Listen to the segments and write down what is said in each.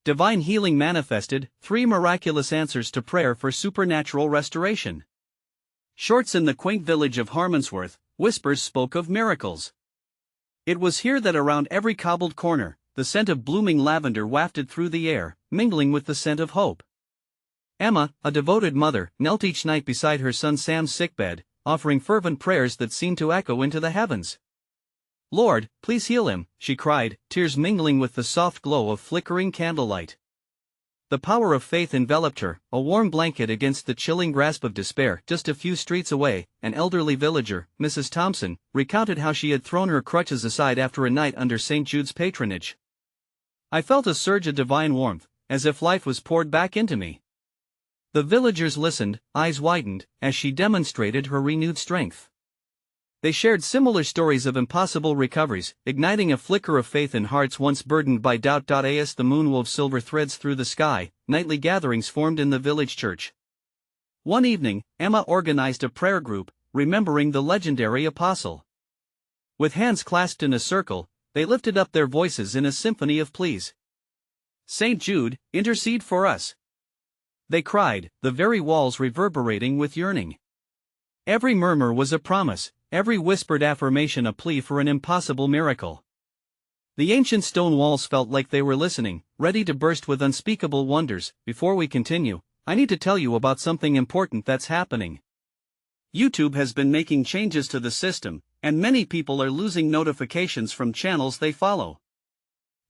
Divine healing manifested, 3 miraculous answers to prayer for supernatural restoration. Shorts in the quaint village of Harmondsworth, whispers spoke of miracles. It was here that around every cobbled corner, the scent of blooming lavender wafted through the air, mingling with the scent of hope. Emma, a devoted mother, knelt each night beside her son Sam's sickbed, offering fervent prayers that seemed to echo into the heavens. "Lord, please heal him," she cried, tears mingling with the soft glow of flickering candlelight. The power of faith enveloped her, a warm blanket against the chilling grasp of despair. Just a few streets away, an elderly villager, Mrs. Thompson, recounted how she had thrown her crutches aside after a night under St. Jude's patronage. "I felt a surge of divine warmth, as if life was poured back into me." The villagers listened, eyes widened, as she demonstrated her renewed strength. They shared similar stories of impossible recoveries, igniting a flicker of faith in hearts once burdened by doubt. As the moon wove silver threads through the sky, nightly gatherings formed in the village church. One evening, Emma organized a prayer group, remembering the legendary apostle. With hands clasped in a circle, they lifted up their voices in a symphony of pleas. "St. Jude, intercede for us!" they cried, the very walls reverberating with yearning. Every murmur was a promise, every whispered affirmation a plea for an impossible miracle. The ancient stone walls felt like they were listening, ready to burst with unspeakable wonders. Before we continue, I need to tell you about something important that's happening. YouTube has been making changes to the system, and many people are losing notifications from channels they follow.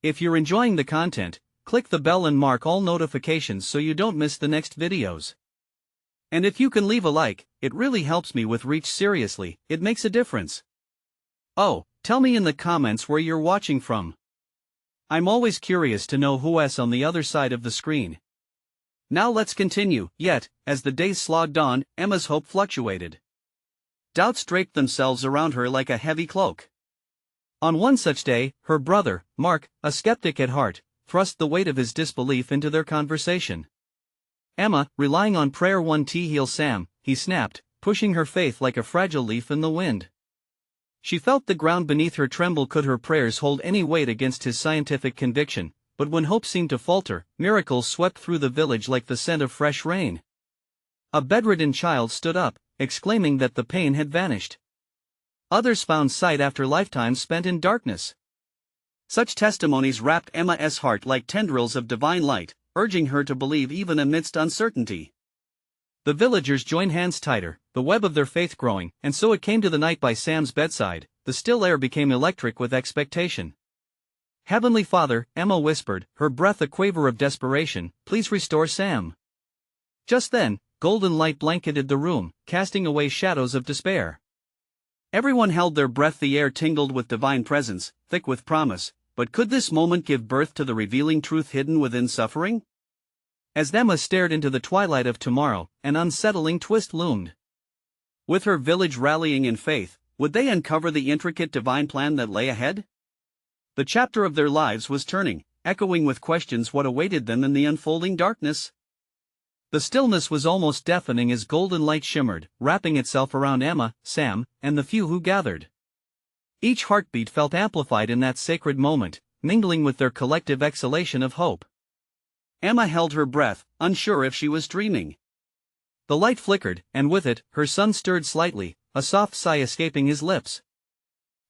If you're enjoying the content, click the bell and mark all notifications so you don't miss the next videos. And if you can leave a like, it really helps me with reach. Seriously, it makes a difference. Oh, tell me in the comments where you're watching from. I'm always curious to know who's on the other side of the screen. Now let's continue. Yet, as the days slogged on, Emma's hope fluctuated. Doubts draped themselves around her like a heavy cloak. On one such day, her brother, Mark, a skeptic at heart, thrust the weight of his disbelief into their conversation. "Emma, relying on prayer won't heal Sam," he snapped, pushing her faith like a fragile leaf in the wind. She felt the ground beneath her tremble. Could her prayers hold any weight against his scientific conviction? But when hope seemed to falter, miracles swept through the village like the scent of fresh rain. A bedridden child stood up, exclaiming that the pain had vanished. Others found sight after lifetimes spent in darkness. Such testimonies wrapped Emma's heart like tendrils of divine light, urging her to believe even amidst uncertainty. The villagers joined hands tighter, the web of their faith growing, and so it came to the night by Sam's bedside. The still air became electric with expectation. "Heavenly Father," Emma whispered, her breath a quaver of desperation, "please restore Sam." Just then, golden light blanketed the room, casting away shadows of despair. Everyone held their breath. The air tingled with divine presence, thick with promise. But could this moment give birth to the revealing truth hidden within suffering? As Emma stared into the twilight of tomorrow, an unsettling twist loomed. With her village rallying in faith, would they uncover the intricate divine plan that lay ahead? The chapter of their lives was turning, echoing with questions what awaited them in the unfolding darkness. The stillness was almost deafening as golden light shimmered, wrapping itself around Emma, Sam, and the few who gathered. Each heartbeat felt amplified in that sacred moment, mingling with their collective exhalation of hope. Emma held her breath, unsure if she was dreaming. The light flickered, and with it, her son stirred slightly, a soft sigh escaping his lips.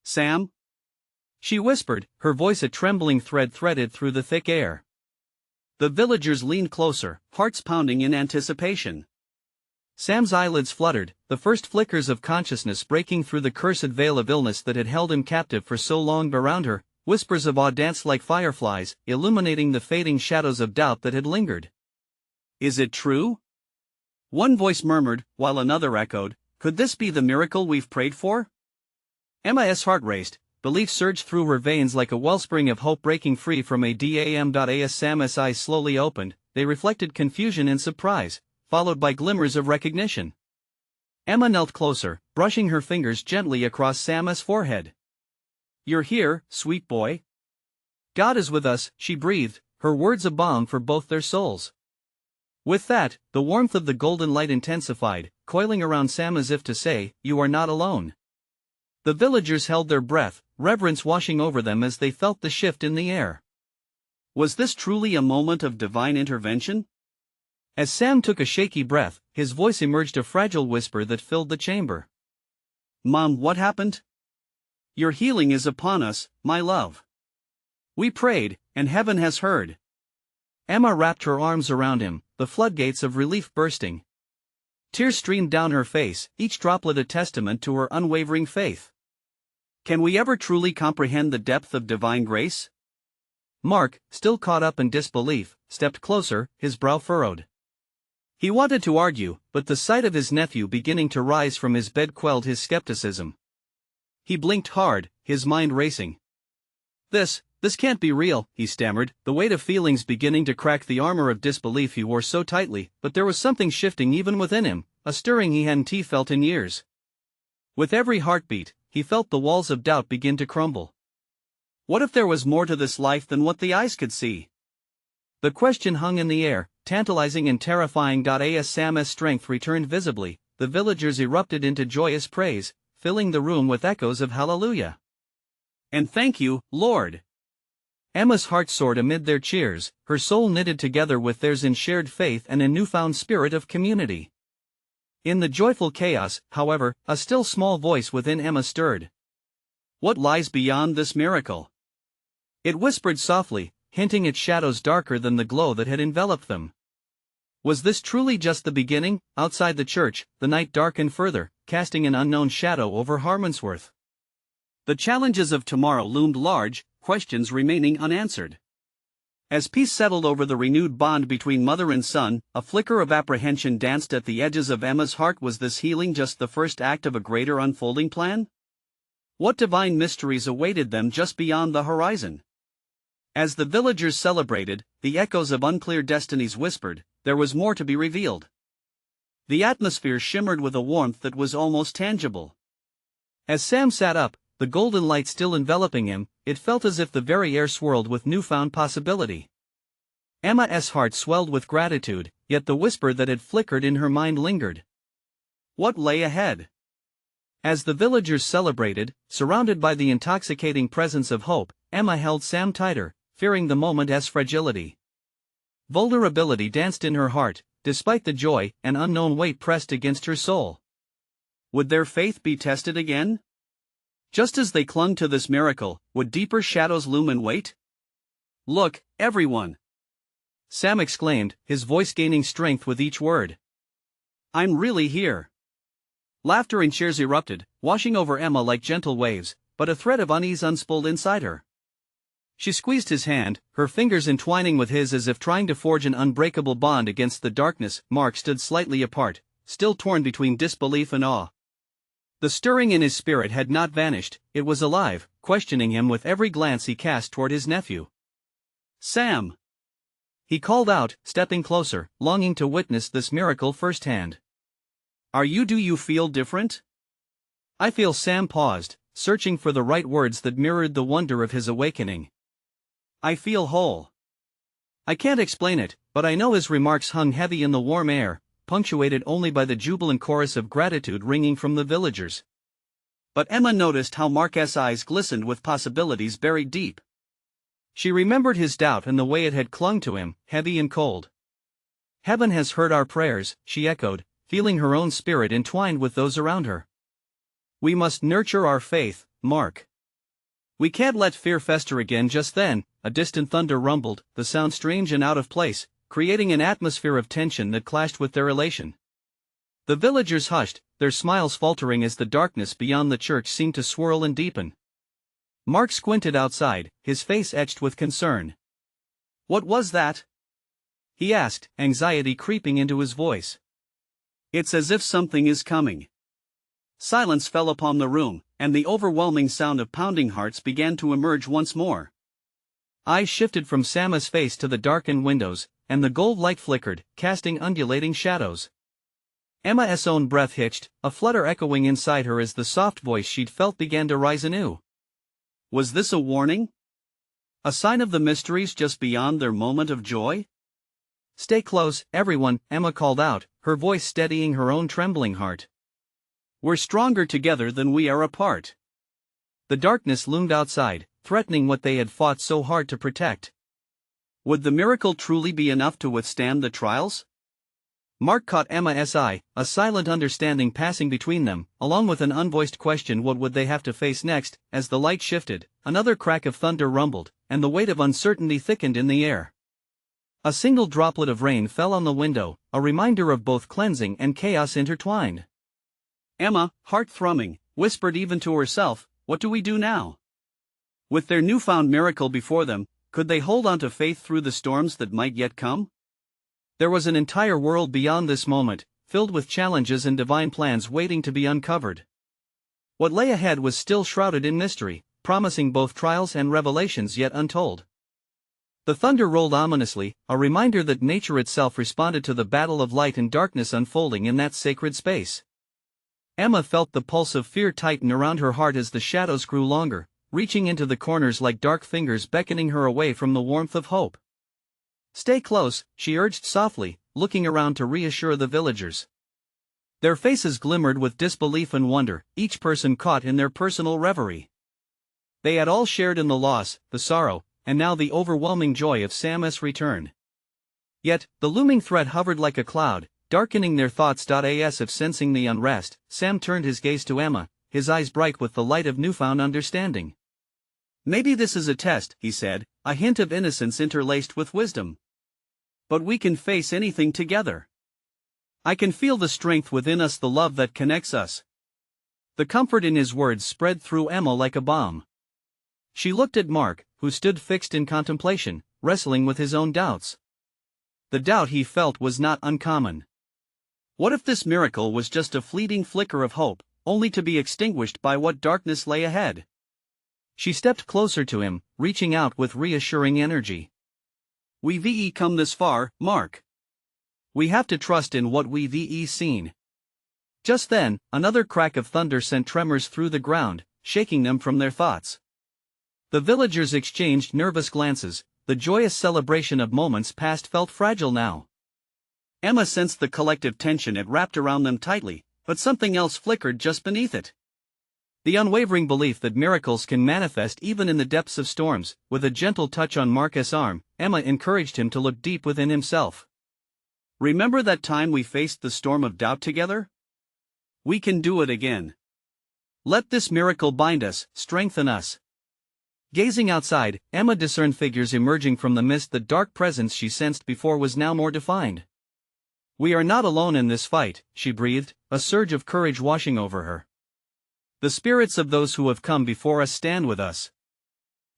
"Sam?" she whispered, her voice a trembling thread threaded through the thick air. The villagers leaned closer, hearts pounding in anticipation. Sam's eyelids fluttered, the first flickers of consciousness breaking through the cursed veil of illness that had held him captive for so long. Around her, whispers of awe danced like fireflies, illuminating the fading shadows of doubt that had lingered. "Is it true?" one voice murmured, while another echoed, "Could this be the miracle we've prayed for?" Emma's heart raced, belief surged through her veins like a wellspring of hope breaking free from a dam. As Sam's eyes slowly opened, they reflected confusion and surprise, followed by glimmers of recognition. Emma knelt closer, brushing her fingers gently across Sam's forehead. "You're here, sweet boy." "God is with us," she breathed, her words a balm for both their souls. With that, the warmth of the golden light intensified, coiling around Sam as if to say, "You are not alone." The villagers held their breath, reverence washing over them as they felt the shift in the air. Was this truly a moment of divine intervention? As Sam took a shaky breath, his voice emerged a fragile whisper that filled the chamber. Mom, what happened? Your healing is upon us, my love. We prayed, and heaven has heard. Emma wrapped her arms around him, the floodgates of relief bursting. Tears streamed down her face, each droplet a testament to her unwavering faith. Can we ever truly comprehend the depth of divine grace? Mark, still caught up in disbelief, stepped closer, his brow furrowed. He wanted to argue, but the sight of his nephew beginning to rise from his bed quelled his skepticism. He blinked hard, his mind racing. This can't be real, he stammered, the weight of feelings beginning to crack the armor of disbelief he wore so tightly, but there was something shifting even within him, a stirring he hadn't felt in years. With every heartbeat, he felt the walls of doubt begin to crumble. What if there was more to this life than what the eyes could see? The question hung in the air, tantalizing and terrifying. As Sam's strength returned visibly, the villagers erupted into joyous praise, filling the room with echoes of hallelujah. And thank you, Lord. Emma's heart soared amid their cheers, her soul knitted together with theirs in shared faith and a newfound spirit of community. In the joyful chaos, however, a still small voice within Emma stirred. What lies beyond this miracle? It whispered softly, hinting at shadows darker than the glow that had enveloped them. Was this truly just the beginning? Outside the church, the night darkened further, casting an unknown shadow over Harmondsworth. The challenges of tomorrow loomed large, questions remaining unanswered. As peace settled over the renewed bond between mother and son, a flicker of apprehension danced at the edges of Emma's heart. Was this healing just the first act of a greater unfolding plan? What divine mysteries awaited them just beyond the horizon? As the villagers celebrated, the echoes of unclear destinies whispered, there was more to be revealed. The atmosphere shimmered with a warmth that was almost tangible. As Sam sat up, the golden light still enveloping him, it felt as if the very air swirled with newfound possibility. Emma's heart swelled with gratitude, yet the whisper that had flickered in her mind lingered. What lay ahead? As the villagers celebrated, surrounded by the intoxicating presence of hope, Emma held Sam tighter, fearing the moment's fragility. Vulnerability danced in her heart, despite the joy, an unknown weight pressed against her soul. Would their faith be tested again? Just as they clung to this miracle, would deeper shadows loom in wait? Look, everyone! Sam exclaimed, his voice gaining strength with each word. I'm really here. Laughter and cheers erupted, washing over Emma like gentle waves, but a thread of unease unspooled inside her. She squeezed his hand, her fingers entwining with his as if trying to forge an unbreakable bond against the darkness. Mark stood slightly apart, still torn between disbelief and awe. The stirring in his spirit had not vanished, it was alive, questioning him with every glance he cast toward his nephew. Sam! He called out, stepping closer, longing to witness this miracle firsthand. Do you feel different? I feel. Sam paused, searching for the right words that mirrored the wonder of his awakening. I feel whole. I can't explain it, but I know. His remarks hung heavy in the warm air, punctuated only by the jubilant chorus of gratitude ringing from the villagers. But Emma noticed how Mark's eyes glistened with possibilities buried deep. She remembered his doubt and the way it had clung to him, heavy and cold. Heaven has heard our prayers, she echoed, feeling her own spirit entwined with those around her. We must nurture our faith, Mark. We can't let fear fester again. Just then, a distant thunder rumbled, the sound strange and out of place, creating an atmosphere of tension that clashed with their elation. The villagers hushed, their smiles faltering as the darkness beyond the church seemed to swirl and deepen. Mark squinted outside, his face etched with concern. What was that? He asked, anxiety creeping into his voice. It's as if something is coming. Silence fell upon the room, and the overwhelming sound of pounding hearts began to emerge once more. Eyes shifted from Sam's face to the darkened windows, and the gold light flickered, casting undulating shadows. Emma's own breath hitched, a flutter echoing inside her as the soft voice she'd felt began to rise anew. Was this a warning? A sign of the mysteries just beyond their moment of joy? Stay close, everyone, Emma called out, her voice steadying her own trembling heart. We're stronger together than we are apart. The darkness loomed outside, threatening what they had fought so hard to protect. Would the miracle truly be enough to withstand the trials? Mark caught Emma's eye, a silent understanding passing between them, along with an unvoiced question: what would they have to face next? As the light shifted, another crack of thunder rumbled, and the weight of uncertainty thickened in the air. A single droplet of rain fell on the window, a reminder of both cleansing and chaos intertwined. Emma, heart thrumming, whispered even to herself, "What do we do now?" With their newfound miracle before them, could they hold on to faith through the storms that might yet come? There was an entire world beyond this moment, filled with challenges and divine plans waiting to be uncovered. What lay ahead was still shrouded in mystery, promising both trials and revelations yet untold. The thunder rolled ominously, a reminder that nature itself responded to the battle of light and darkness unfolding in that sacred space. Emma felt the pulse of fear tighten around her heart as the shadows grew longer, reaching into the corners like dark fingers beckoning her away from the warmth of hope. "Stay close," she urged softly, looking around to reassure the villagers. Their faces glimmered with disbelief and wonder, each person caught in their personal reverie. They had all shared in the loss, the sorrow, and now the overwhelming joy of Sam's return. Yet, the looming threat hovered like a cloud, darkening their thoughts. As if sensing the unrest, Sam turned his gaze to Emma, his eyes bright with the light of newfound understanding. "Maybe this is a test," he said, a hint of innocence interlaced with wisdom. "But we can face anything together. I can feel the strength within us, the love that connects us." The comfort in his words spread through Emma like a balm. She looked at Mark, who stood fixed in contemplation, wrestling with his own doubts. The doubt he felt was not uncommon. What if this miracle was just a fleeting flicker of hope, only to be extinguished by what darkness lay ahead? She stepped closer to him, reaching out with reassuring energy. "We've come this far, Mark. We have to trust in what we've seen." Just then, another crack of thunder sent tremors through the ground, shaking them from their thoughts. The villagers exchanged nervous glances, the joyous celebration of moments past felt fragile now. Emma sensed the collective tension it wrapped around them tightly, but something else flickered just beneath it. The unwavering belief that miracles can manifest even in the depths of storms. With a gentle touch on Mark's arm, Emma encouraged him to look deep within himself. "Remember that time we faced the storm of doubt together? We can do it again. Let this miracle bind us, strengthen us." Gazing outside, Emma discerned figures emerging from the mist. The dark presence she sensed before was now more defined. "We are not alone in this fight," she breathed, a surge of courage washing over her. "The spirits of those who have come before us stand with us."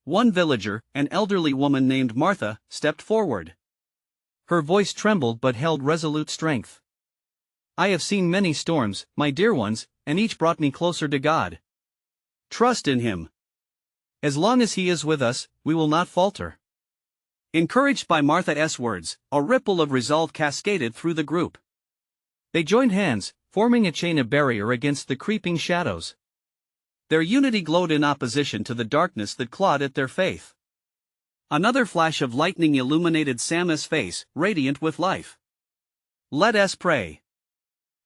One villager, an elderly woman named Martha, stepped forward. Her voice trembled but held resolute strength. "I have seen many storms, my dear ones, and each brought me closer to God. Trust in Him. As long as He is with us, we will not falter." Encouraged by Martha's words, a ripple of resolve cascaded through the group. They joined hands, forming a chain of barrier against the creeping shadows. Their unity glowed in opposition to the darkness that clawed at their faith. Another flash of lightning illuminated Sam's face, radiant with life. "Let us pray,"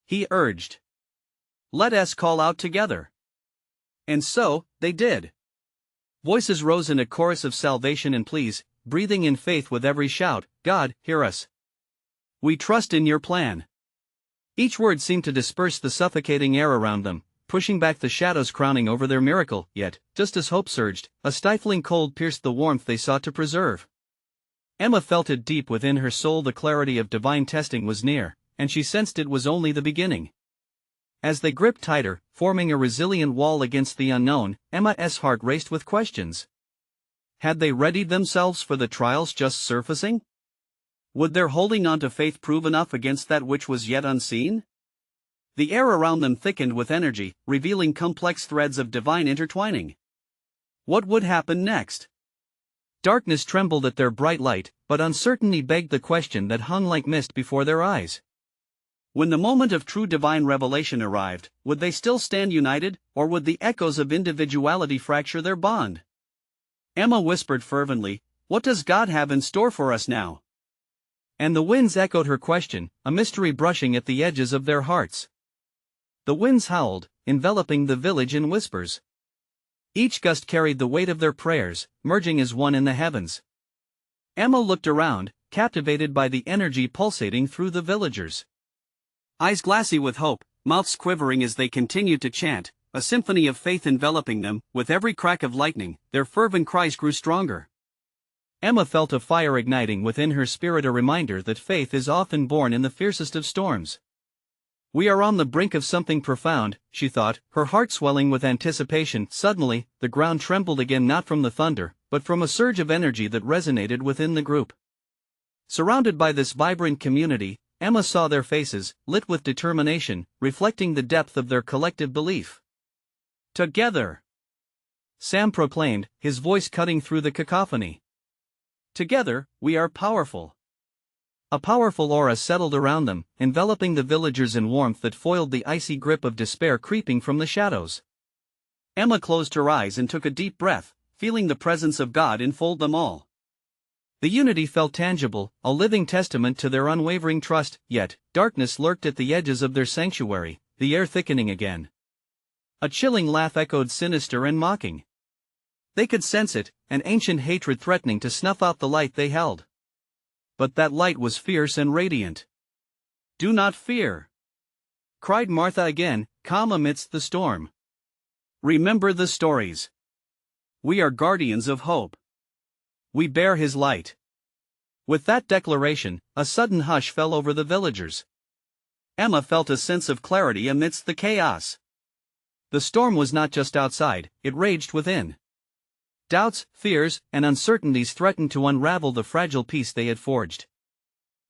he urged. "Let us call out together." And so, they did. Voices rose in a chorus of salvation and pleas, breathing in faith with every shout, "God, hear us. We trust in your plan." Each word seemed to disperse the suffocating air around them, pushing back the shadows crowning over their miracle. Yet, just as hope surged, a stifling cold pierced the warmth they sought to preserve. Emma felt it deep within her soul. The clarity of divine testing was near, and she sensed it was only the beginning. As they gripped tighter, forming a resilient wall against the unknown, Emma's heart raced with questions. Had they readied themselves for the trials just surfacing? Would their holding on to faith prove enough against that which was yet unseen? The air around them thickened with energy, revealing complex threads of divine intertwining. What would happen next? Darkness trembled at their bright light, but uncertainty begged the question that hung like mist before their eyes. When the moment of true divine revelation arrived, would they still stand united, or would the echoes of individuality fracture their bond? Emma whispered fervently, "What does God have in store for us now?" And the winds echoed her question, a mystery brushing at the edges of their hearts. The winds howled, enveloping the village in whispers. Each gust carried the weight of their prayers, merging as one in the heavens. Emma looked around, captivated by the energy pulsating through the villagers. Eyes glassy with hope, mouths quivering as they continued to chant, a symphony of faith enveloping them. With every crack of lightning, their fervent cries grew stronger. Emma felt a fire igniting within her spirit, a reminder that faith is often born in the fiercest of storms. We are on the brink of something profound, she thought, her heart swelling with anticipation. Suddenly, the ground trembled again, not from the thunder, but from a surge of energy that resonated within the group. Surrounded by this vibrant community, Emma saw their faces, lit with determination, reflecting the depth of their collective belief. Together! Sam proclaimed, his voice cutting through the cacophony. Together, we are powerful. A powerful aura settled around them, enveloping the villagers in warmth that foiled the icy grip of despair creeping from the shadows. Emma closed her eyes and took a deep breath, feeling the presence of God enfold them all. The unity felt tangible, a living testament to their unwavering trust, yet, darkness lurked at the edges of their sanctuary, the air thickening again. A chilling laugh echoed, sinister and mocking. They could sense it, an ancient hatred threatening to snuff out the light they held. But that light was fierce and radiant. "Do not fear!" cried Martha again, calm amidst the storm. "Remember the stories. We are guardians of hope. We bear his light." With that declaration, a sudden hush fell over the villagers. Emma felt a sense of clarity amidst the chaos. The storm was not just outside, it raged within. Doubts, fears, and uncertainties threatened to unravel the fragile peace they had forged.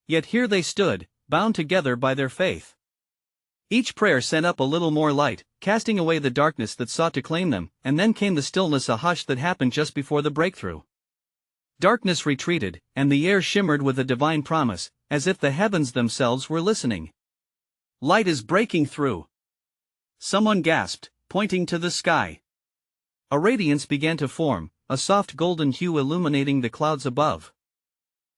Yet here they stood, bound together by their faith. Each prayer sent up a little more light, casting away the darkness that sought to claim them, and then came the stillness, a hush that happened just before the breakthrough. Darkness retreated, and the air shimmered with a divine promise, as if the heavens themselves were listening. "Light is breaking through," someone gasped, pointing to the sky. A radiance began to form, a soft golden hue illuminating the clouds above.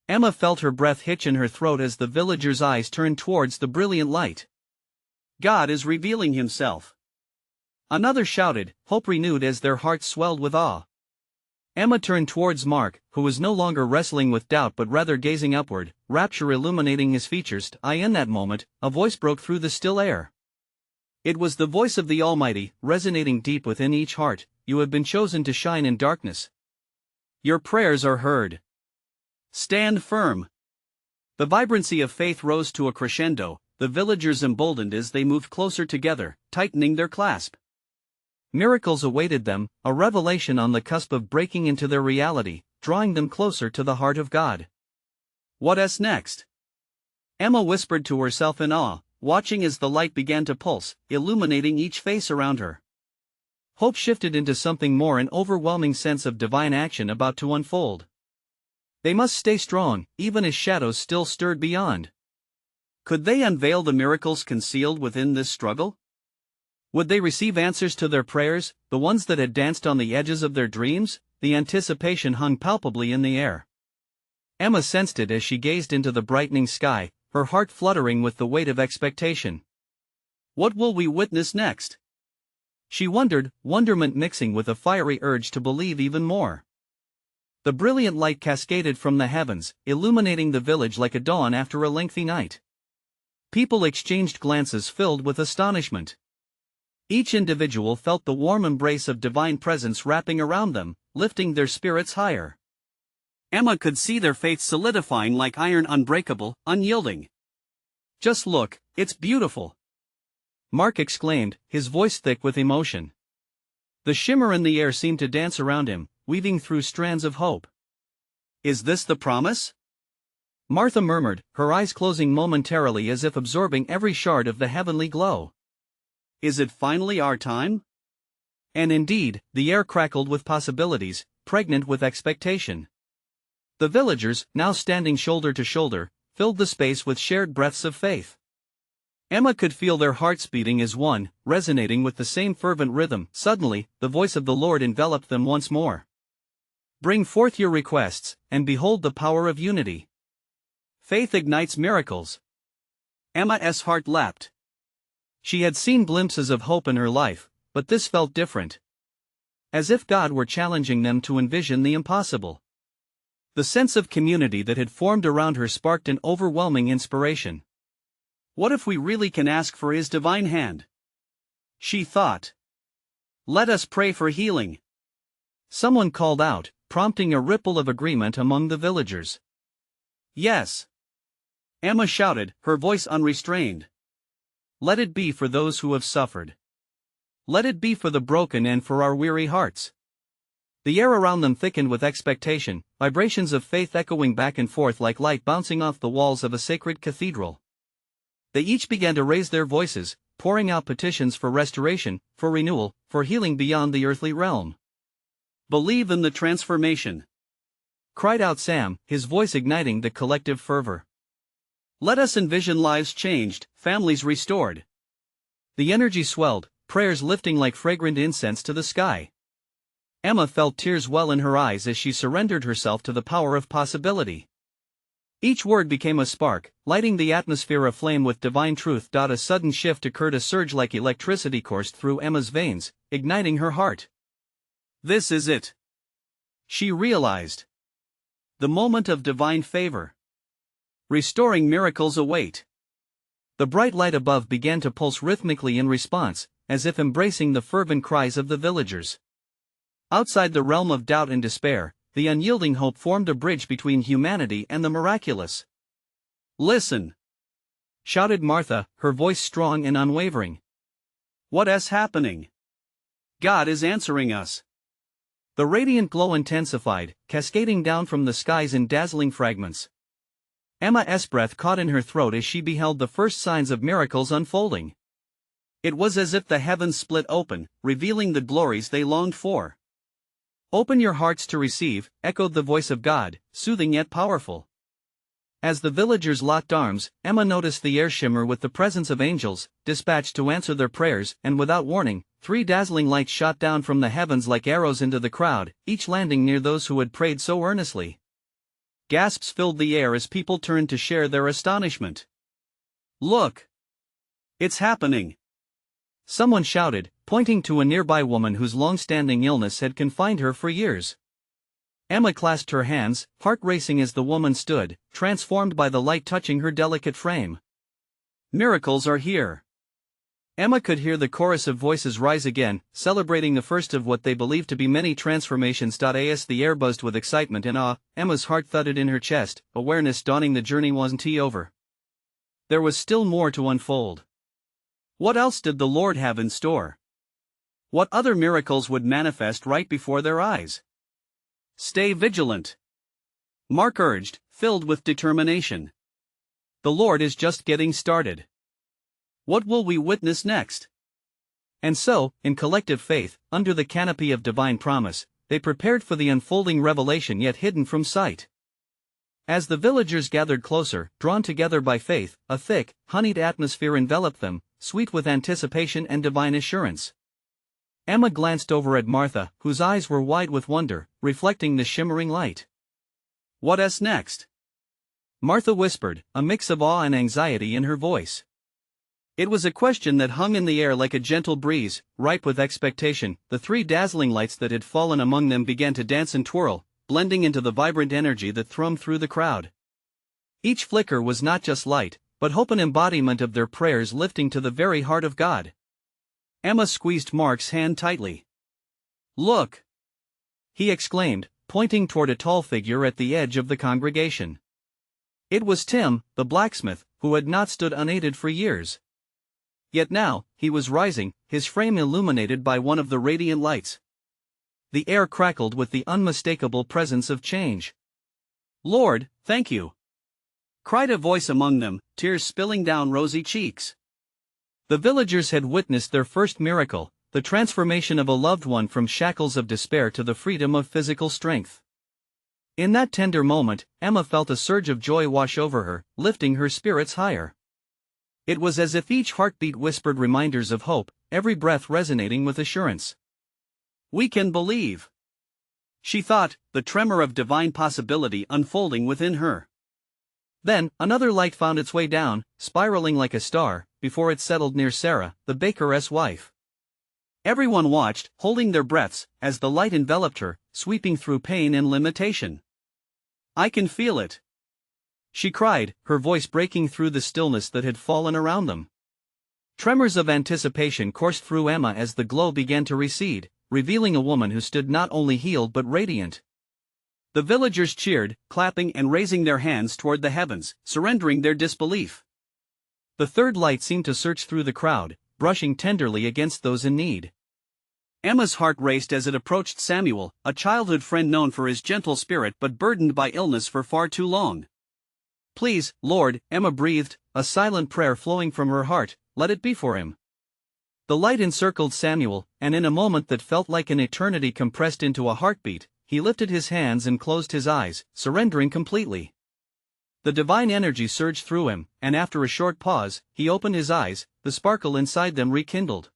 Emma felt her breath hitch in her throat as the villagers' eyes turned towards the brilliant light. "God is revealing himself." Another shouted, hope renewed as their hearts swelled with awe. Emma turned towards Mark, who was no longer wrestling with doubt but rather gazing upward, rapture illuminating his features. In that moment, a voice broke through the still air. It was the voice of the Almighty, resonating deep within each heart. "You have been chosen to shine in darkness. Your prayers are heard. Stand firm." The vibrancy of faith rose to a crescendo, the villagers emboldened as they moved closer together, tightening their clasp. Miracles awaited them, a revelation on the cusp of breaking into their reality, drawing them closer to the heart of God. "What's next?" Emma whispered to herself in awe, watching as the light began to pulse, illuminating each face around her. Hope shifted into something more, an overwhelming sense of divine action about to unfold. They must stay strong, even as shadows still stirred beyond. Could they unveil the miracles concealed within this struggle? Would they receive answers to their prayers, the ones that had danced on the edges of their dreams? The anticipation hung palpably in the air. Emma sensed it as she gazed into the brightening sky, her heart fluttering with the weight of expectation. What will we witness next? She wondered, wonderment mixing with a fiery urge to believe even more. The brilliant light cascaded from the heavens, illuminating the village like a dawn after a lengthy night. People exchanged glances filled with astonishment. Each individual felt the warm embrace of divine presence wrapping around them, lifting their spirits higher. Emma could see their faith solidifying like iron, unbreakable, unyielding. "Just look, it's beautiful!" Mark exclaimed, his voice thick with emotion. The shimmer in the air seemed to dance around him, weaving through strands of hope. "Is this the promise?" Martha murmured, her eyes closing momentarily as if absorbing every shard of the heavenly glow. "Is it finally our time?" And indeed, the air crackled with possibilities, pregnant with expectation. The villagers, now standing shoulder to shoulder, filled the space with shared breaths of faith. Emma could feel their hearts beating as one, resonating with the same fervent rhythm. Suddenly, the voice of the Lord enveloped them once more. "Bring forth your requests, and behold the power of unity. Faith ignites miracles." Emma's heart leapt. She had seen glimpses of hope in her life, but this felt different. As if God were challenging them to envision the impossible. The sense of community that had formed around her sparked an overwhelming inspiration. What if we really can ask for His divine hand? She thought. Let us pray for healing. Someone called out, prompting a ripple of agreement among the villagers. Yes. Emma shouted, her voice unrestrained. Let it be for those who have suffered. Let it be for the broken and for our weary hearts. The air around them thickened with expectation, vibrations of faith echoing back and forth like light bouncing off the walls of a sacred cathedral. They each began to raise their voices, pouring out petitions for restoration, for renewal, for healing beyond the earthly realm. Believe in the transformation, cried out Sam, his voice igniting the collective fervor. Let us envision lives changed, families restored. The energy swelled, prayers lifting like fragrant incense to the sky. Emma felt tears well in her eyes as she surrendered herself to the power of possibility. Each word became a spark, lighting the atmosphere aflame with divine truth. A sudden shift occurred, a surge like electricity coursed through Emma's veins, igniting her heart. This is it, she realized. The moment of divine favor. Restoring miracles await. The bright light above began to pulse rhythmically in response, as if embracing the fervent cries of the villagers. Outside the realm of doubt and despair, the unyielding hope formed a bridge between humanity and the miraculous. Listen! Shouted Martha, her voice strong and unwavering. What is happening? God is answering us. The radiant glow intensified, cascading down from the skies in dazzling fragments. Emma's breath caught in her throat as she beheld the first signs of miracles unfolding. It was as if the heavens split open, revealing the glories they longed for. Open your hearts to receive, echoed the voice of God, soothing yet powerful. As the villagers locked arms, Emma noticed the air shimmer with the presence of angels, dispatched to answer their prayers, and without warning, 3 dazzling lights shot down from the heavens like arrows into the crowd, each landing near those who had prayed so earnestly. Gasps filled the air as people turned to share their astonishment. Look! It's happening! Someone shouted, pointing to a nearby woman whose long-standing illness had confined her for years. Emma clasped her hands, heart racing as the woman stood, transformed by the light touching her delicate frame. Miracles are here! Emma could hear the chorus of voices rise again, celebrating the first of what they believed to be many transformations. As the air buzzed with excitement and awe, Emma's heart thudded in her chest, awareness dawning the journey wasn't over. There was still more to unfold. What else did the Lord have in store? What other miracles would manifest right before their eyes? Stay vigilant, Mark urged, filled with determination. The Lord is just getting started. What will we witness next? And so, in collective faith, under the canopy of divine promise, they prepared for the unfolding revelation yet hidden from sight. As the villagers gathered closer, drawn together by faith, a thick, honeyed atmosphere enveloped them, sweet with anticipation and divine assurance. Emma glanced over at Martha, whose eyes were wide with wonder, reflecting the shimmering light. What's next? Martha whispered, a mix of awe and anxiety in her voice. It was a question that hung in the air like a gentle breeze, ripe with expectation. The 3 dazzling lights that had fallen among them began to dance and twirl, blending into the vibrant energy that thrummed through the crowd. Each flicker was not just light, but hope, an embodiment of their prayers lifting to the very heart of God. Emma squeezed Mark's hand tightly. Look! He exclaimed, pointing toward a tall figure at the edge of the congregation. It was Tim, the blacksmith, who had not stood unaided for years. Yet now, he was rising, his frame illuminated by one of the radiant lights. The air crackled with the unmistakable presence of change. Lord, thank you! Cried a voice among them, tears spilling down rosy cheeks. The villagers had witnessed their first miracle, the transformation of a loved one from shackles of despair to the freedom of physical strength. In that tender moment, Emma felt a surge of joy wash over her, lifting her spirits higher. It was as if each heartbeat whispered reminders of hope, every breath resonating with assurance. We can believe, she thought, the tremor of divine possibility unfolding within her. Then, another light found its way down, spiraling like a star, before it settled near Sarah, the baker's wife. Everyone watched, holding their breaths, as the light enveloped her, sweeping through pain and limitation. I can feel it!" she cried, her voice breaking through the stillness that had fallen around them. Tremors of anticipation coursed through Emma as the glow began to recede, revealing a woman who stood not only healed but radiant. The villagers cheered, clapping and raising their hands toward the heavens, surrendering their disbelief. The third light seemed to search through the crowd, brushing tenderly against those in need. Emma's heart raced as it approached Samuel, a childhood friend known for his gentle spirit but burdened by illness for far too long. "Please, Lord," Emma breathed, a silent prayer flowing from her heart, "let it be for him." The light encircled Samuel, and in a moment that felt like an eternity compressed into a heartbeat, he lifted his hands and closed his eyes, surrendering completely. The divine energy surged through him, and after a short pause, he opened his eyes, the sparkle inside them rekindled.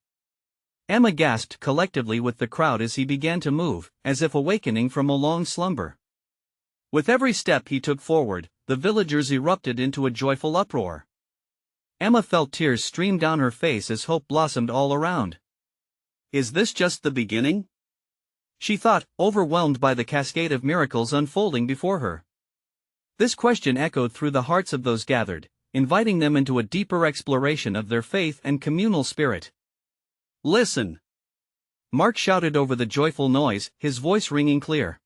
Emma gasped collectively with the crowd as he began to move, as if awakening from a long slumber. With every step he took forward, the villagers erupted into a joyful uproar. Emma felt tears stream down her face as hope blossomed all around. Is this just the beginning? She thought, overwhelmed by the cascade of miracles unfolding before her. This question echoed through the hearts of those gathered, inviting them into a deeper exploration of their faith and communal spirit. "Listen!" Mark shouted over the joyful noise, his voice ringing clear.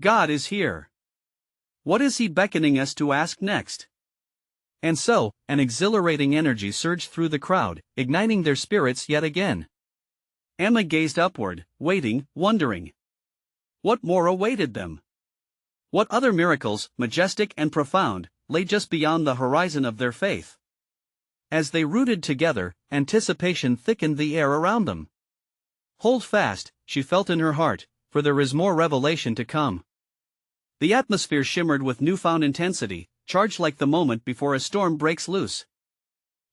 "God is here! What is he beckoning us to ask next?" And so, an exhilarating energy surged through the crowd, igniting their spirits yet again. Emma gazed upward, waiting, wondering. What more awaited them? What other miracles, majestic and profound, lay just beyond the horizon of their faith? As they rooted together, anticipation thickened the air around them. "Hold fast," she felt in her heart, "for there is more revelation to come." The atmosphere shimmered with newfound intensity, charged like the moment before a storm breaks loose.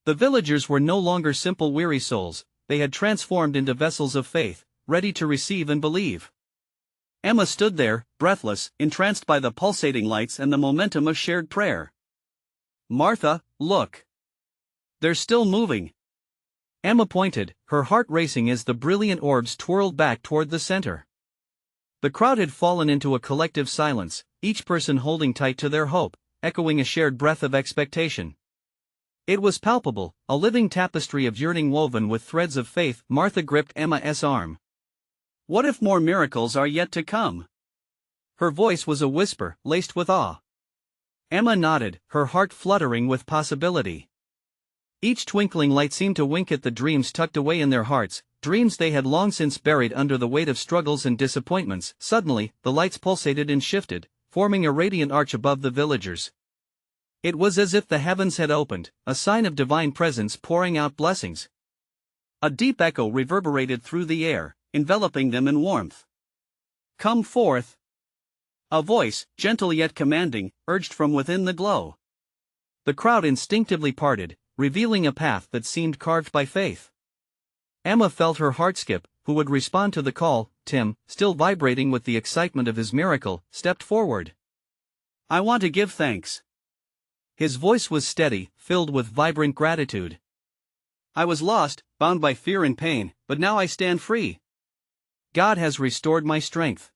The villagers were no longer simple weary souls, they had transformed into vessels of faith, ready to receive and believe. Emma stood there, breathless, entranced by the pulsating lights and the momentum of shared prayer. "Martha, look! They're still moving." Emma pointed, her heart racing as the brilliant orbs twirled back toward the center. The crowd had fallen into a collective silence, each person holding tight to their hope, echoing a shared breath of expectation. It was palpable, a living tapestry of yearning woven with threads of faith. Martha gripped Emma's arm. "What if more miracles are yet to come?" Her voice was a whisper, laced with awe. Emma nodded, her heart fluttering with possibility. Each twinkling light seemed to wink at the dreams tucked away in their hearts, dreams they had long since buried under the weight of struggles and disappointments. Suddenly, the lights pulsated and shifted, forming a radiant arch above the villagers. It was as if the heavens had opened, a sign of divine presence pouring out blessings. A deep echo reverberated through the air, enveloping them in warmth. "Come forth!" A voice, gentle yet commanding, urged from within the glow. The crowd instinctively parted, revealing a path that seemed carved by faith. Emma felt her heart skip. Who would respond to the call? Tim, still vibrating with the excitement of his miracle, stepped forward. "I want to give thanks." His voice was steady, filled with vibrant gratitude. "I was lost, bound by fear and pain, but now I stand free. God has restored my strength."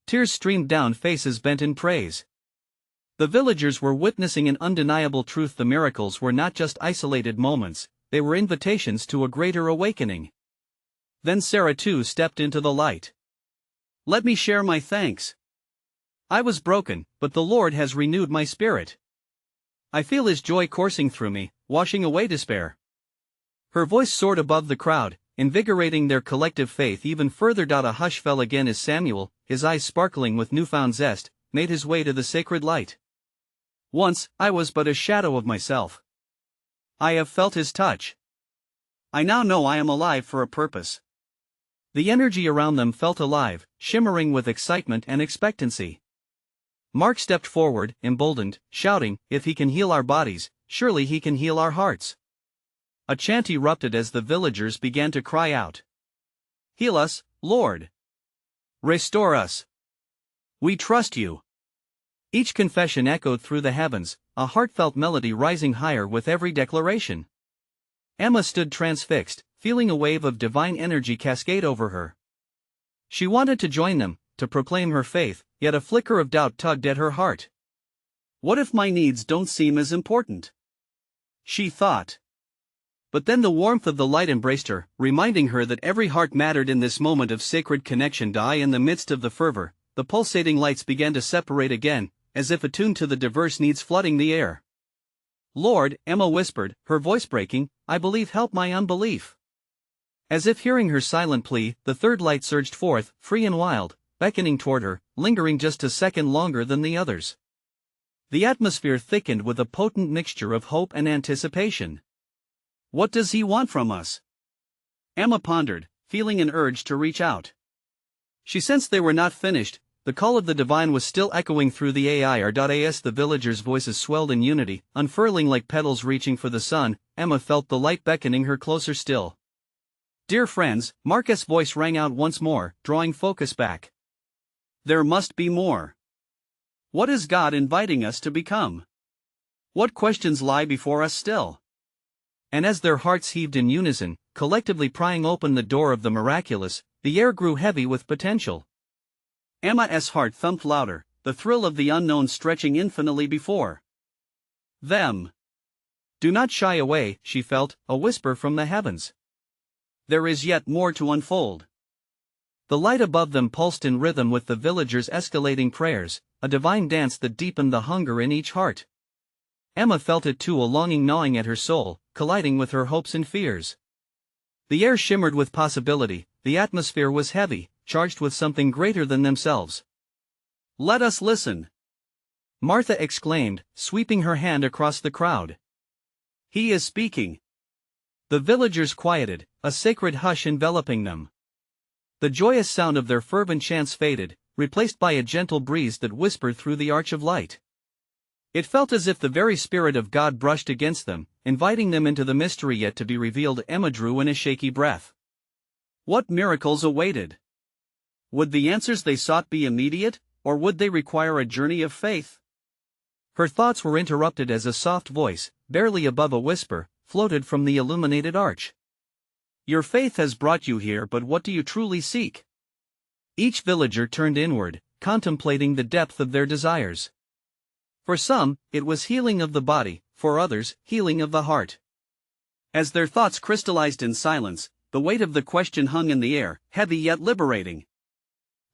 Tears streamed down faces bent in praise. The villagers were witnessing an undeniable truth: the miracles were not just isolated moments, they were invitations to a greater awakening. Then Sarah too stepped into the light. "Let me share my thanks. I was broken, but the Lord has renewed my spirit. I feel His joy coursing through me, washing away despair." Her voice soared above the crowd, invigorating their collective faith even further. A hush fell again as Samuel, his eyes sparkling with newfound zest, made his way to the sacred light. "Once, I was but a shadow of myself. I have felt His touch. I now know I am alive for a purpose." The energy around them felt alive, shimmering with excitement and expectancy. Mark stepped forward, emboldened, shouting, "If He can heal our bodies, surely He can heal our hearts." A chant erupted as the villagers began to cry out, "Heal us, Lord! Restore us! We trust You!" Each confession echoed through the heavens, a heartfelt melody rising higher with every declaration. Emma stood transfixed, feeling a wave of divine energy cascade over her. She wanted to join them, to proclaim her faith, yet a flicker of doubt tugged at her heart. What if my needs don't seem as important? She thought. But then the warmth of the light embraced her, reminding her that every heart mattered in this moment of sacred connection. In the midst of the fervor, the pulsating lights began to separate again, as if attuned to the diverse needs flooding the air. Lord, Emma whispered, her voice breaking, I believe, help my unbelief. As if hearing her silent plea, the third light surged forth, free and wild, beckoning toward her, lingering just a second longer than the others. The atmosphere thickened with a potent mixture of hope and anticipation. What does he want from us? Emma pondered, feeling an urge to reach out. She sensed they were not finished. The call of the divine was still echoing through the air. The villagers' voices swelled in unity, unfurling like petals reaching for the sun. Emma felt the light beckoning her closer still. Dear friends, Marcus' voice rang out once more, drawing focus back. There must be more. What is God inviting us to become? What questions lie before us still? And as their hearts heaved in unison, collectively prying open the door of the miraculous, the air grew heavy with potential. Emma's heart thumped louder, the thrill of the unknown stretching infinitely before them. Do not shy away, she felt, a whisper from the heavens. There is yet more to unfold. The light above them pulsed in rhythm with the villagers' escalating prayers, a divine dance that deepened the hunger in each heart. Emma felt it too, a longing gnawing at her soul, colliding with her hopes and fears. The air shimmered with possibility, the atmosphere was heavy, charged with something greater than themselves. Let us listen, Martha exclaimed, sweeping her hand across the crowd. He is speaking. The villagers quieted, a sacred hush enveloping them. The joyous sound of their fervent chants faded, replaced by a gentle breeze that whispered through the arch of light. It felt as if the very Spirit of God brushed against them, inviting them into the mystery yet to be revealed. Emma drew in a shaky breath. What miracles awaited? Would the answers they sought be immediate, or would they require a journey of faith? Her thoughts were interrupted as a soft voice, barely above a whisper, floated from the illuminated arch. Your faith has brought you here, but what do you truly seek? Each villager turned inward, contemplating the depth of their desires. For some, it was healing of the body, for others, healing of the heart. As their thoughts crystallized in silence, the weight of the question hung in the air, heavy yet liberating.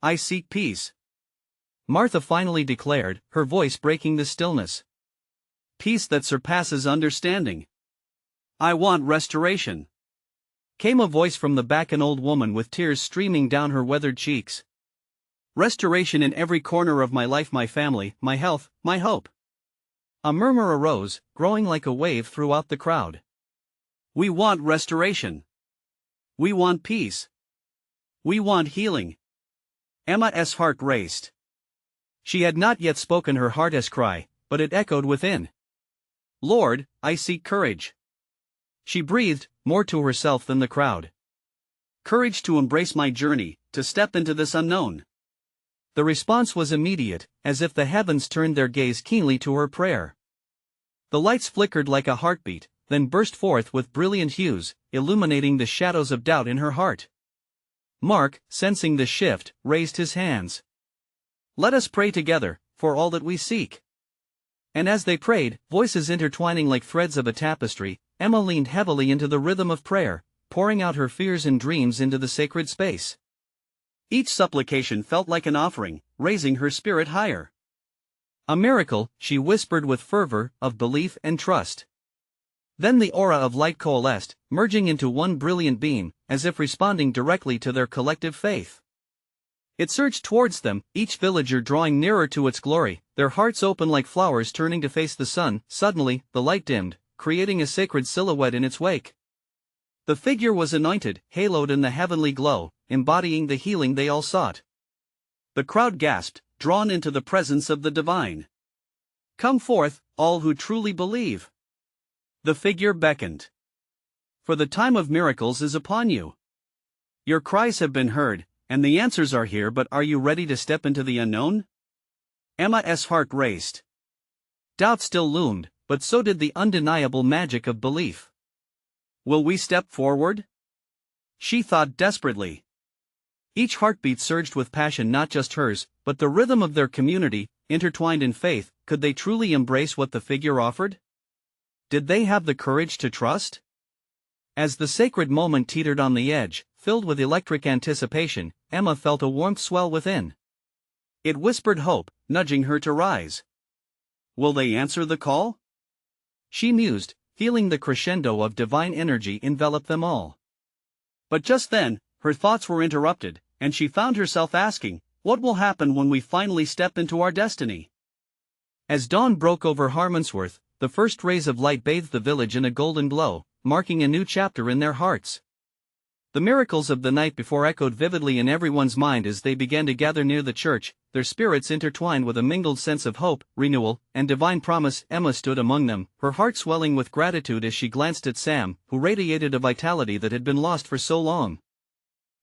I seek peace, Martha finally declared, her voice breaking the stillness. Peace that surpasses understanding. I want restoration, came a voice from the back, an old woman with tears streaming down her weathered cheeks. Restoration in every corner of my life, my family, my health, my hope. A murmur arose, growing like a wave throughout the crowd. We want restoration. We want peace. We want healing. Emma's heart raced. She had not yet spoken her heart's cry, but it echoed within. Lord, I seek courage. She breathed, more to herself than the crowd. Courage to embrace my journey, to step into this unknown. The response was immediate, as if the heavens turned their gaze keenly to her prayer. The lights flickered like a heartbeat, then burst forth with brilliant hues, illuminating the shadows of doubt in her heart. Mark, sensing the shift, raised his hands. Let us pray together, for all that we seek. And as they prayed, voices intertwining like threads of a tapestry, Emma leaned heavily into the rhythm of prayer, pouring out her fears and dreams into the sacred space. Each supplication felt like an offering, raising her spirit higher. A miracle, she whispered with fervor, of belief and trust. Then the aura of light coalesced, merging into one brilliant beam, as if responding directly to their collective faith. It surged towards them, each villager drawing nearer to its glory, their hearts open like flowers turning to face the sun. Suddenly, the light dimmed, creating a sacred silhouette in its wake. The figure was anointed, haloed in the heavenly glow, embodying the healing they all sought. The crowd gasped, drawn into the presence of the divine. Come forth, all who truly believe. The figure beckoned. For the time of miracles is upon you. Your cries have been heard, and the answers are here, but are you ready to step into the unknown? Emma's heart raced. Doubt still loomed, but so did the undeniable magic of belief. Will we step forward? She thought desperately. Each heartbeat surged with passion, not just hers, but the rhythm of their community, intertwined in faith. Could they truly embrace what the figure offered? Did they have the courage to trust? As the sacred moment teetered on the edge, filled with electric anticipation, Emma felt a warmth swell within. It whispered hope, nudging her to rise. Will they answer the call? She mused, feeling the crescendo of divine energy envelop them all. But just then, her thoughts were interrupted, and she found herself asking, what will happen when we finally step into our destiny? As dawn broke over Harmondsworth, the first rays of light bathed the village in a golden glow, marking a new chapter in their hearts. The miracles of the night before echoed vividly in everyone's mind as they began to gather near the church, their spirits intertwined with a mingled sense of hope, renewal, and divine promise. Emma stood among them, her heart swelling with gratitude as she glanced at Sam, who radiated a vitality that had been lost for so long.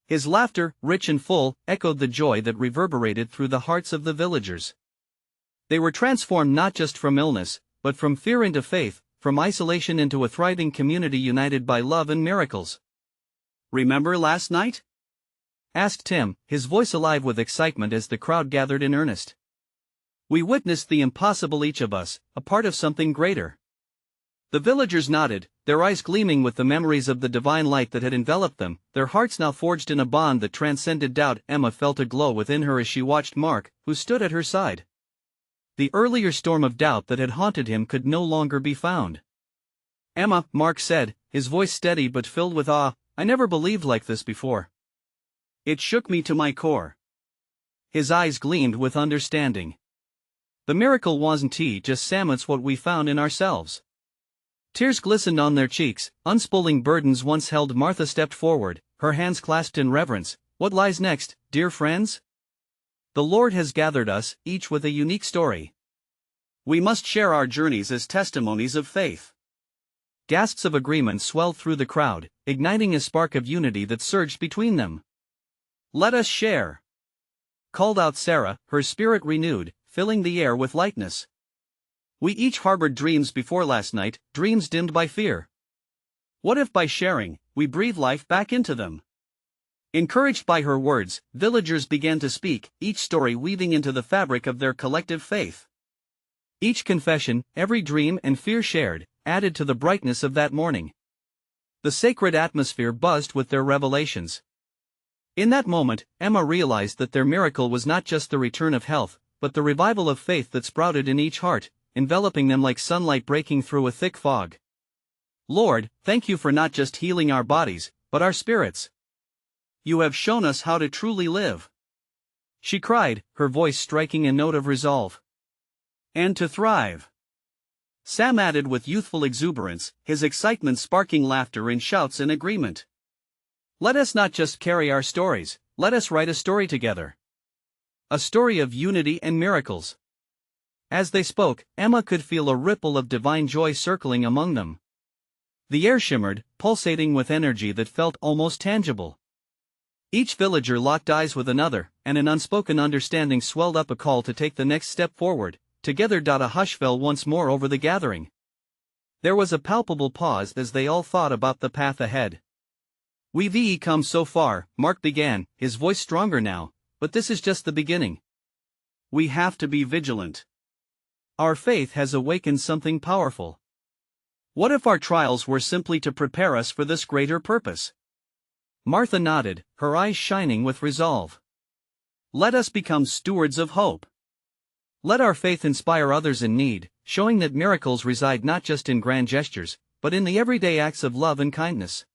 His laughter, rich and full, echoed the joy that reverberated through the hearts of the villagers. They were transformed not just from illness, but from fear into faith, from isolation into a thriving community united by love and miracles. Remember last night? Asked Tim, his voice alive with excitement as the crowd gathered in earnest. We witnessed the impossible, each of us, a part of something greater. The villagers nodded, their eyes gleaming with the memories of the divine light that had enveloped them, their hearts now forged in a bond that transcended doubt. Emma felt a glow within her as she watched Mark, who stood at her side. The earlier storm of doubt that had haunted him could no longer be found. Emma, Mark said, his voice steady but filled with awe, I never believed like this before. It shook me to my core. His eyes gleamed with understanding. The miracle wasn't just Sam, it's what we found in ourselves. Tears glistened on their cheeks, unspooling burdens once held. Martha stepped forward, her hands clasped in reverence. What lies next, dear friends? The Lord has gathered us, each with a unique story. We must share our journeys as testimonies of faith. Gasps of agreement swelled through the crowd, igniting a spark of unity that surged between them. Let us share, called out Sarah, her spirit renewed, filling the air with lightness. We each harbored dreams before last night, dreams dimmed by fear. What if by sharing, we breathe life back into them? Encouraged by her words, villagers began to speak, each story weaving into the fabric of their collective faith. Each confession, every dream and fear shared, added to the brightness of that morning. The sacred atmosphere buzzed with their revelations. In that moment, Emma realized that their miracle was not just the return of health, but the revival of faith that sprouted in each heart, enveloping them like sunlight breaking through a thick fog. Lord, thank you for not just healing our bodies, but our spirits. You have shown us how to truly live. She cried, her voice striking a note of resolve. And to thrive. Sam added with youthful exuberance, his excitement sparking laughter and shouts in agreement. Let us not just carry our stories, let us write a story together. A story of unity and miracles. As they spoke, Emma could feel a ripple of divine joy circling among them. The air shimmered, pulsating with energy that felt almost tangible. Each villager locked eyes with another, and an unspoken understanding swelled up, a call to take the next step forward. Together. A hush fell once more over the gathering. There was a palpable pause as they all thought about the path ahead. We've come so far, Mark began, his voice stronger now, but this is just the beginning. We have to be vigilant. Our faith has awakened something powerful. What if our trials were simply to prepare us for this greater purpose? Martha nodded, her eyes shining with resolve. Let us become stewards of hope. Let our faith inspire others in need, showing that miracles reside not just in grand gestures, but in the everyday acts of love and kindness.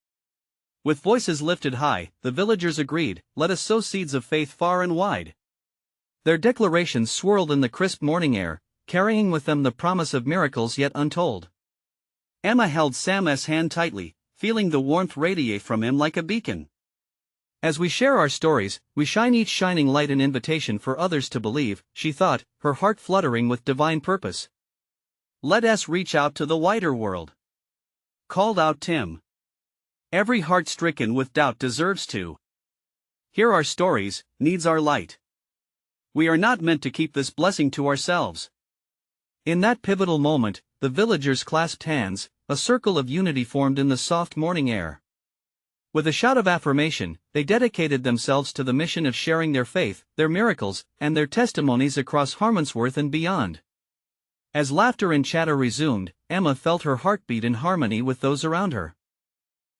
With voices lifted high, the villagers agreed, let us sow seeds of faith far and wide. Their declarations swirled in the crisp morning air, carrying with them the promise of miracles yet untold. Emma held Sam's hand tightly, feeling the warmth radiate from him like a beacon. As we share our stories, we shine each shining light, an invitation for others to believe, she thought, her heart fluttering with divine purpose. Let us reach out to the wider world. Called out Tim. Every heart stricken with doubt deserves to hear our stories, needs our light. We are not meant to keep this blessing to ourselves. In that pivotal moment, the villagers clasped hands, a circle of unity formed in the soft morning air. With a shout of affirmation, they dedicated themselves to the mission of sharing their faith, their miracles, and their testimonies across Harmondsworth and beyond. As laughter and chatter resumed, Emma felt her heartbeat in harmony with those around her.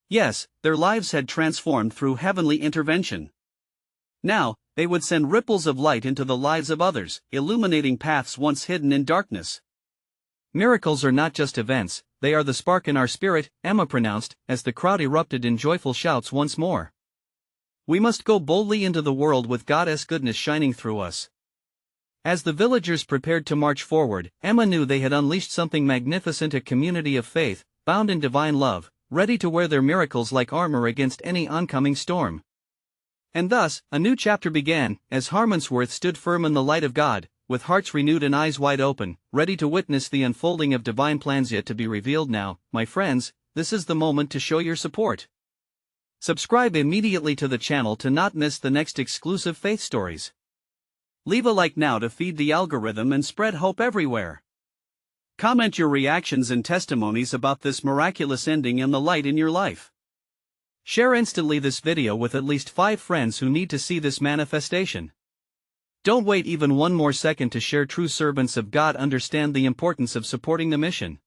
Yes, their lives had transformed through heavenly intervention. Now, they would send ripples of light into the lives of others, illuminating paths once hidden in darkness. Miracles are not just events, they are the spark in our spirit, Emma pronounced, as the crowd erupted in joyful shouts once more. We must go boldly into the world with God's goodness shining through us. As the villagers prepared to march forward, Emma knew they had unleashed something magnificent, a community of faith, bound in divine love, ready to wear their miracles like armor against any oncoming storm. And thus, a new chapter began, as Harmondsworth stood firm in the light of God, with hearts renewed and eyes wide open, ready to witness the unfolding of divine plans yet to be revealed. Now, my friends, this is the moment to show your support. Subscribe immediately to the channel to not miss the next exclusive faith stories. Leave a like now to feed the algorithm and spread hope everywhere. Comment your reactions and testimonies about this miraculous ending and the light in your life. Share instantly this video with at least 5 friends who need to see this manifestation. Don't wait even one more second to share. True servants of God understand the importance of supporting the mission.